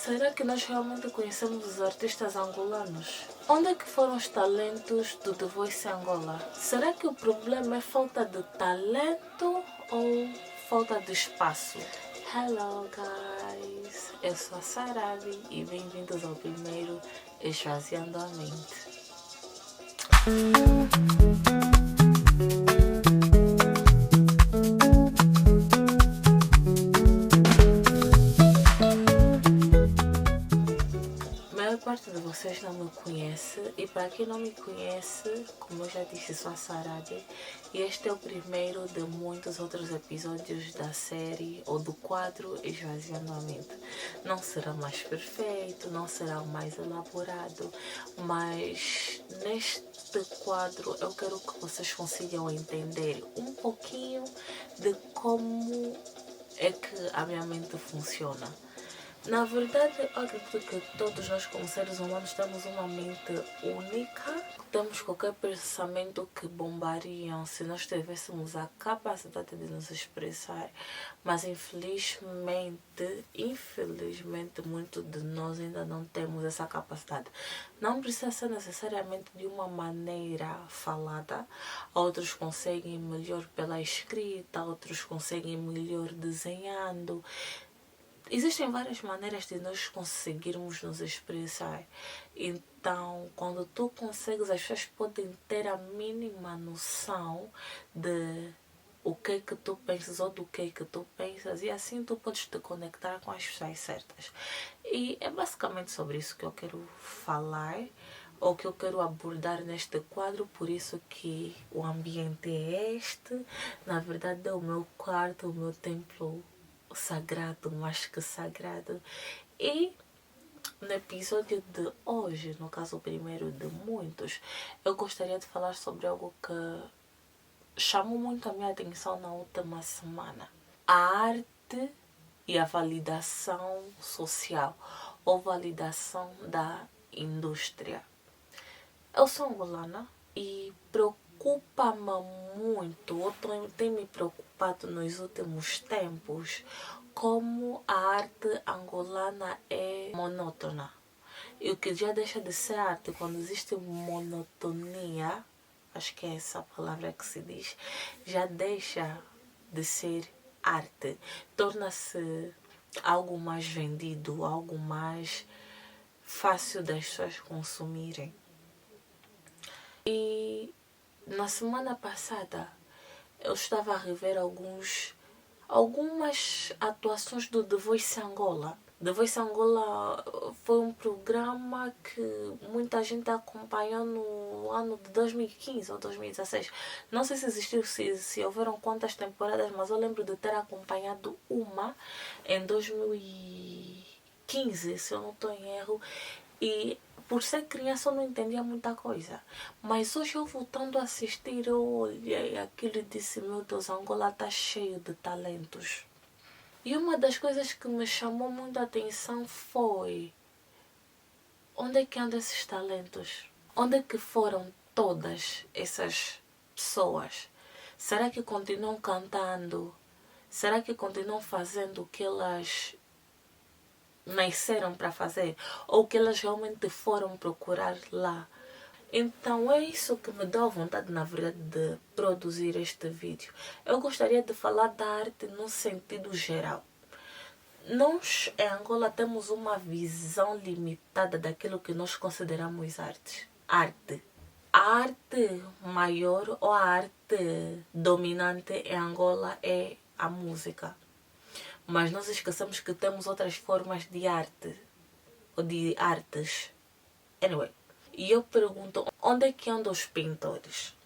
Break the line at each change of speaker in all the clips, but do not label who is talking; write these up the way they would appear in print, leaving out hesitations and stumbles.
Será que nós realmente conhecemos os artistas angolanos? Onde é que foram os talentos do The Voice Angola? Será que o problema é falta de talento ou falta de espaço? Hello guys, eu sou a Sarabi e bem-vindos ao primeiro Esvaziando a Mente. A maior parte de vocês não me conhece e para quem não me conhece, como eu já disse, sou a Sarabi e este é o primeiro de muitos outros episódios da série ou do quadro Esvaziando a Mente. Não será mais perfeito, não será o mais elaborado, mas neste quadro eu quero que vocês consigam entender um pouquinho de como é que a minha mente funciona. Na verdade, eu acredito que todos nós como seres humanos temos uma mente única. Temos qualquer pensamento que bombariam se nós tivéssemos a capacidade de nos expressar. Mas infelizmente, muito de nós ainda não temos essa capacidade. Não precisa ser necessariamente de uma maneira falada. Outros conseguem melhor pela escrita, outros conseguem melhor desenhando. Existem várias maneiras de nós conseguirmos nos expressar. Então, quando tu consegues, as pessoas podem ter a mínima noção de o que é que tu pensas ou do que é que tu pensas. E assim tu podes te conectar com as pessoas certas. E é basicamente sobre isso que eu quero falar. Ou que eu quero abordar neste quadro. Por isso que o ambiente é este. Na verdade é o meu quarto, o meu templo sagrado, mais que sagrado. E no episódio de hoje, no caso o primeiro de muitos, eu gostaria de falar sobre algo que chamou muito a minha atenção na última semana: a arte e a validação social ou validação da indústria. Eu sou angolana e preocupa-me muito, ou tem me preocupado nos últimos tempos, como a arte angolana é monótona. E o que já deixa de ser arte quando existe monotonia, acho que é essa palavra que se diz, já deixa de ser arte. Torna-se algo mais vendido, algo mais fácil das pessoas consumirem. E na semana passada eu estava a rever algumas atuações do The Voice Angola. The Voice Angola foi um programa que muita gente acompanhou no ano de 2015 ou 2016. Não sei se existiu, se houveram quantas temporadas, mas eu lembro de ter acompanhado uma em 2015, se eu não estou em erro. E por ser criança eu não entendia muita coisa. Mas hoje eu voltando a assistir, eu olhei aquilo e disse: meu Deus, Angola está cheio de talentos. E uma das coisas que me chamou muito a atenção foi: onde é que andam esses talentos? Onde é que foram todas essas pessoas? Será que continuam cantando? Será que continuam fazendo o que elas nasceram para fazer, ou que elas realmente foram procurar lá? Então é isso que me dá vontade, na verdade, de produzir este vídeo. Eu gostaria de falar da arte no sentido geral. Nós em Angola temos uma visão limitada daquilo que nós consideramos arte. A arte maior ou a arte dominante em Angola é a música. Mas nós esquecemos que temos outras formas de arte, ou de artes. Anyway, e eu pergunto: onde é que andam os pintores?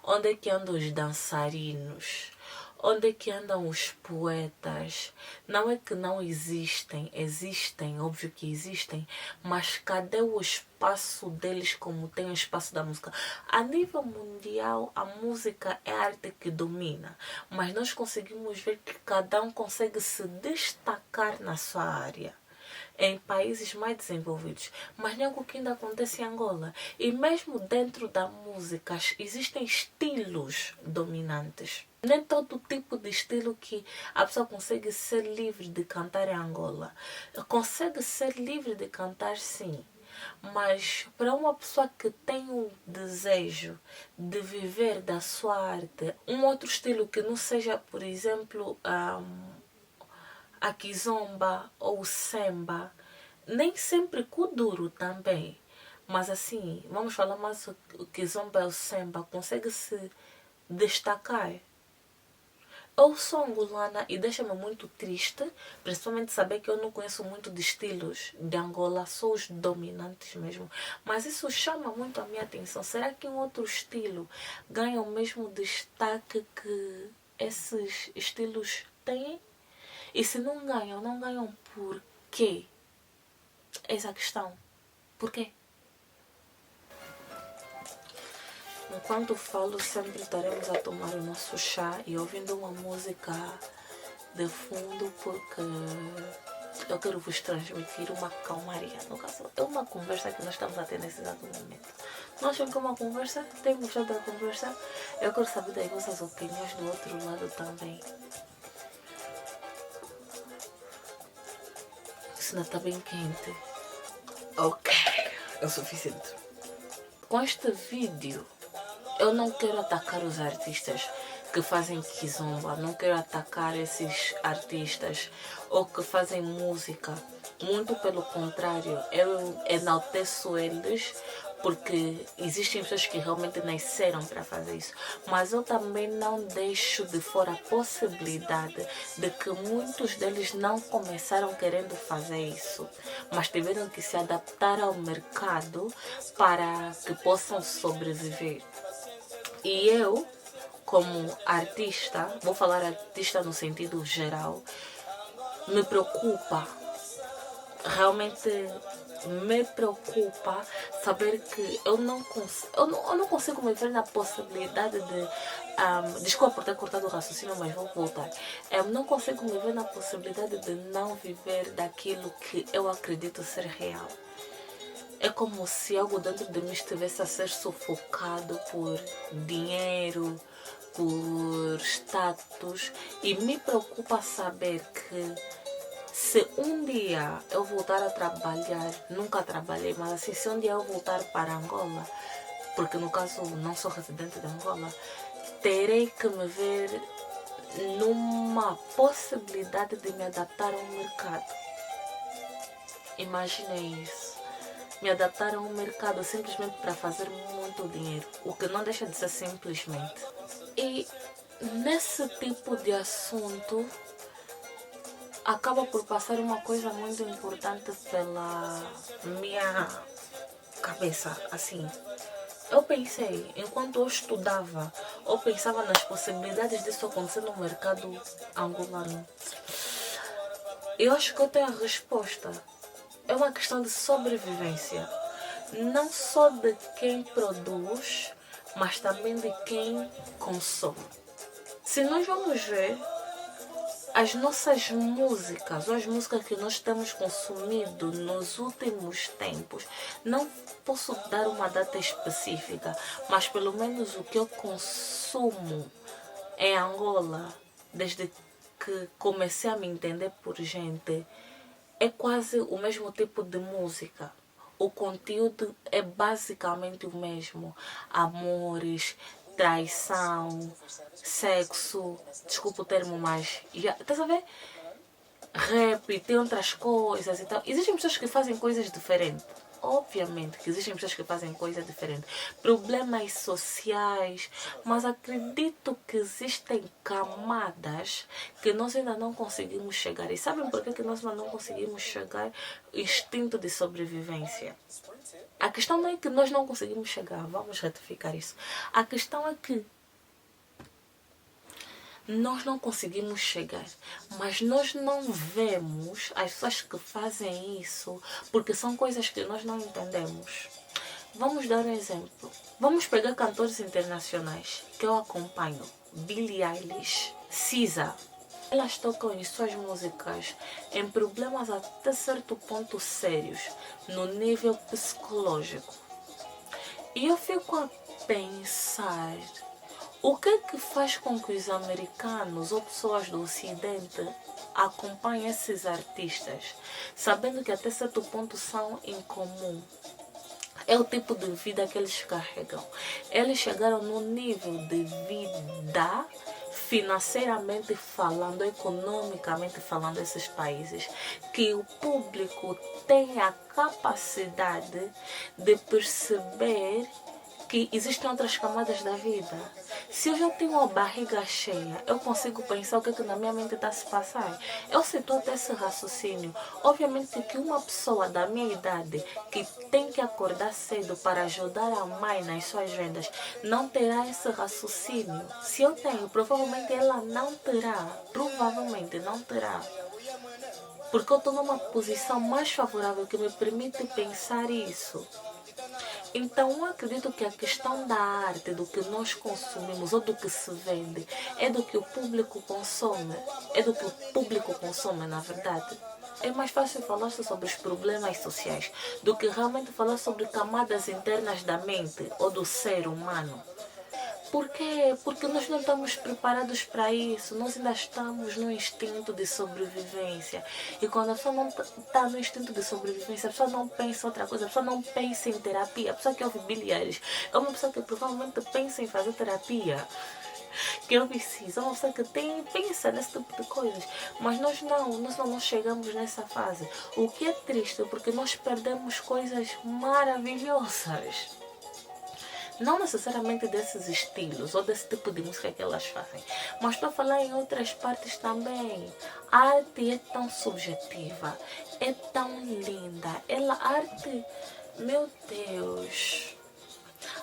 Onde é que andam os dançarinos? Onde é que andam os poetas? Não é que não existem, óbvio que existem, mas cadê o espaço deles como tem o espaço da música? A nível mundial, a música é a arte que domina, mas nós conseguimos ver que cada um consegue se destacar na sua área em países mais desenvolvidos, mas nem algo que ainda acontece em Angola. E mesmo dentro da música existem estilos dominantes. Nem todo tipo de estilo que a pessoa consegue ser livre de cantar em Angola. Consegue ser livre de cantar, sim. Mas para uma pessoa que tem o desejo de viver da sua arte, um outro estilo que não seja, por exemplo, a kizomba ou o samba, nem sempre kuduro também. Mas assim, vamos falar mais o kizomba e o samba, consegue se destacar. Eu sou angolana e deixa-me muito triste, principalmente saber que eu não conheço muito de estilos de Angola, sou os dominantes mesmo. Mas isso chama muito a minha atenção. Será que um outro estilo ganha o mesmo destaque que esses estilos têm? E se não ganham por quê? Essa é a questão. Por quê? Enquanto falo, sempre estaremos a tomar o nosso chá e ouvindo uma música de fundo, porque eu quero vos transmitir uma calmaria. No caso, é uma conversa que nós estamos a ter nesse exato momento. Não acham que é uma conversa? Tem gostado da conversa? Eu quero saber das vossas opiniões do outro lado também. Isso não está bem quente. Ok, é o suficiente. Com este vídeo, eu não quero atacar os artistas que fazem kizomba, não quero atacar esses artistas ou que fazem música. Muito pelo contrário, eu enalteço eles porque existem pessoas que realmente nasceram para fazer isso. Mas eu também não deixo de fora a possibilidade de que muitos deles não começaram querendo fazer isso, mas tiveram que se adaptar ao mercado para que possam sobreviver. E eu, como artista, vou falar artista no sentido geral, me preocupa, realmente me preocupa saber que eu não consigo me ver na possibilidade de... desculpa por ter cortado o raciocínio, mas vou voltar. Eu não consigo me ver na possibilidade de não viver daquilo que eu acredito ser real. É como se algo dentro de mim estivesse a ser sufocado por dinheiro, por status. E me preocupa saber que se um dia eu voltar a trabalhar, nunca trabalhei, mas assim, se um dia eu voltar para Angola, porque no caso não sou residente de Angola, terei que me ver numa possibilidade de me adaptar ao mercado. Imaginem isso. Me adaptar a um mercado simplesmente para fazer muito dinheiro, o que não deixa de ser simplesmente. E nesse tipo de assunto acaba por passar uma coisa muito importante pela minha cabeça, assim. Eu pensei, enquanto eu estudava, eu pensava nas possibilidades disso acontecer no mercado angolano. Eu acho que eu tenho a resposta. É uma questão de sobrevivência, não só de quem produz, mas também de quem consome. Se nós vamos ver as nossas músicas, ou as músicas que nós temos consumido nos últimos tempos, não posso dar uma data específica, mas pelo menos o que eu consumo em Angola, desde que comecei a me entender por gente, é quase o mesmo tipo de música. O conteúdo é basicamente o mesmo. Amores, traição, sexo, desculpa o termo, mas já, estás a ver? Rap, tem outras coisas e tal. Existem pessoas que fazem coisas diferentes. Obviamente que existem pessoas que fazem coisas diferentes, problemas sociais, mas acredito que existem camadas que nós ainda não conseguimos chegar. E sabem por que nós ainda não conseguimos chegar? Instinto de sobrevivência. A questão não é que nós não conseguimos chegar, vamos retificar isso. A questão é que nós não conseguimos chegar, mas nós não vemos as pessoas que fazem isso porque são coisas que nós não entendemos. Vamos dar um exemplo. Vamos pegar cantores internacionais que eu acompanho. Billie Eilish, SZA. Elas tocam em suas músicas em problemas até certo ponto sérios, no nível psicológico. E eu fico a pensar O que é que faz com que os americanos ou pessoas do Ocidente acompanhem esses artistas, sabendo que até certo ponto são em comum? É o tipo de vida que eles carregam. Eles chegaram no nível de vida, financeiramente falando, economicamente falando, esses países, que o público tem a capacidade de perceber que existem outras camadas da vida. Se eu já tenho a barriga cheia, eu consigo pensar o que na minha mente está a se passar. Eu sinto até esse raciocínio. Obviamente que uma pessoa da minha idade que tem que acordar cedo para ajudar a mãe nas suas vendas não terá esse raciocínio. Se eu tenho, provavelmente ela não terá. Provavelmente não terá. Porque eu estou numa posição mais favorável que me permite pensar isso. Então, eu acredito que a questão da arte, do que nós consumimos ou do que se vende, é do que o público consome. É do que o público consome, na verdade. É mais fácil falar sobre os problemas sociais do que realmente falar sobre camadas internas da mente ou do ser humano. Por quê? Porque nós não estamos preparados para isso. Nós ainda estamos no instinto de sobrevivência. E quando a pessoa não está no instinto de sobrevivência, a pessoa não pensa em outra coisa, a pessoa não pensa em terapia. A pessoa que ouve Billie Eilish é uma pessoa que provavelmente pensa em fazer terapia. Que ouve isso, é uma pessoa que pensa nesse tipo de coisas. Mas nós não chegamos nessa fase. O que é triste, porque nós perdemos coisas maravilhosas. Não necessariamente desses estilos ou desse tipo de música que elas fazem, mas estou a falar em outras partes também. A arte é tão subjetiva, é tão linda. A arte, meu Deus,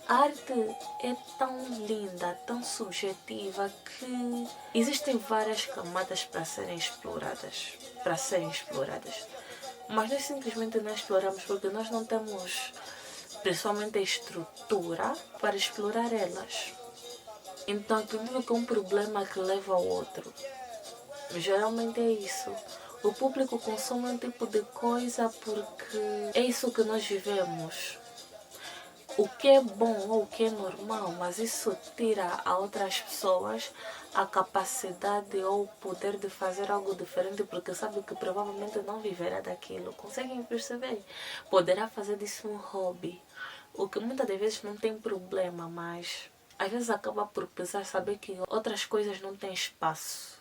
a arte é tão linda, tão subjetiva que existem várias camadas para serem exploradas. Mas nós simplesmente não exploramos porque nós não temos principalmente a estrutura para explorar elas. Então acredito que um problema que leva ao outro. Geralmente é isso. O público consome um tipo de coisa porque é isso que nós vivemos. O que é bom ou o que é normal, mas isso tira a outras pessoas a capacidade ou o poder de fazer algo diferente porque sabe que provavelmente não viverá daquilo. Conseguem perceber? Poderá fazer disso um hobby. O que muitas das vezes não tem problema, mas às vezes acaba por pesar saber que outras coisas não têm espaço.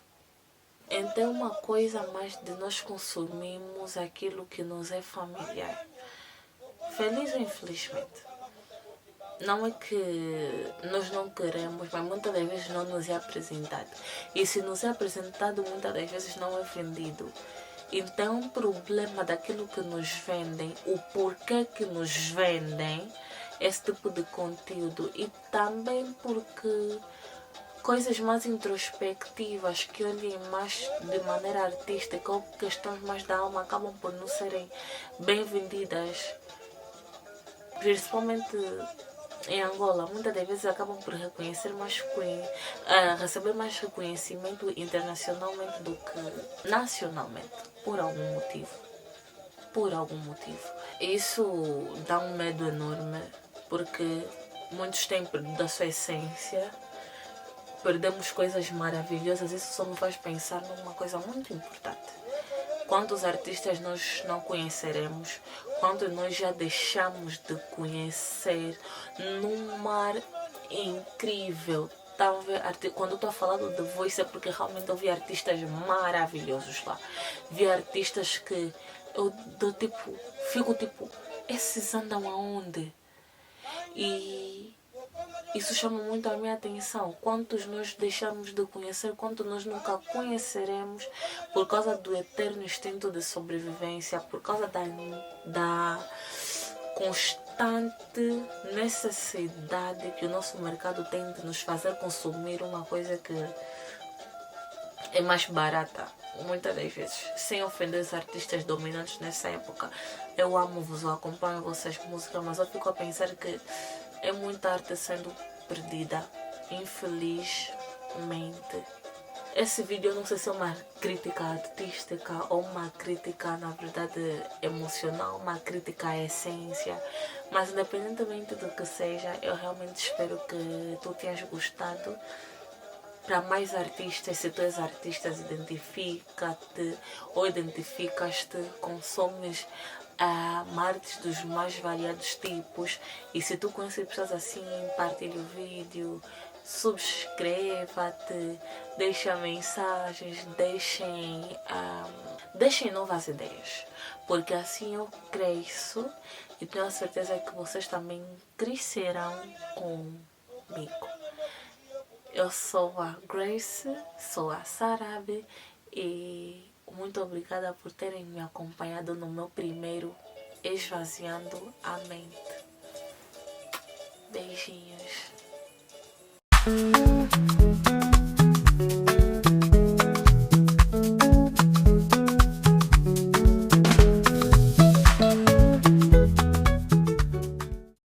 Então é uma coisa mais de nós consumirmos aquilo que nos é familiar. Feliz ou infelizmente. Não é que nós não queremos, mas muitas das vezes não nos é apresentado. E se nos é apresentado, muitas das vezes não é vendido. Então, o problema daquilo que nos vendem, o porquê que nos vendem esse tipo de conteúdo. E também porque coisas mais introspectivas, que olhem mais de maneira artística ou questões mais da alma, acabam por não serem bem vendidas. Principalmente em Angola, muitas das vezes acabam por receber mais reconhecimento internacionalmente do que nacionalmente, por algum motivo. Isso dá um medo enorme, porque muitos têm perdido a sua essência, perdemos coisas maravilhosas. Isso só me faz pensar numa coisa muito importante. Quantos artistas nós não conheceremos, quantos nós já deixamos de conhecer num mar incrível. Quando eu estou a falar do The Voice é porque realmente eu vi artistas maravilhosos lá. Vi artistas que eu fico tipo, esses andam aonde? E isso chama muito a minha atenção. Quantos nós deixamos de conhecer, quantos nós nunca conheceremos por causa do eterno instinto de sobrevivência, por causa da constante necessidade que o nosso mercado tem de nos fazer consumir uma coisa que é mais barata. Muitas das vezes, sem ofender os artistas dominantes nessa época. Eu amo-vos, eu acompanho vocês música, mas eu fico a pensar que é muita arte sendo perdida, infelizmente. Esse vídeo eu não sei se é uma crítica artística ou uma crítica, na verdade, emocional, uma crítica à essência. Mas independentemente do que seja, eu realmente espero que tu tenhas gostado. Para mais artistas, se tu és artista, identifica-te ou identificas-te, consomes artes dos mais variados tipos. E se tu conheces pessoas assim, partilha o vídeo, subscreva-te, deixa mensagens, deixem novas ideias, porque assim eu cresço e tenho a certeza que vocês também crescerão comigo. Eu sou a Grace, sou a Sarabe e muito obrigada por terem me acompanhado no meu primeiro Esvaziando a Mente. Beijinhos.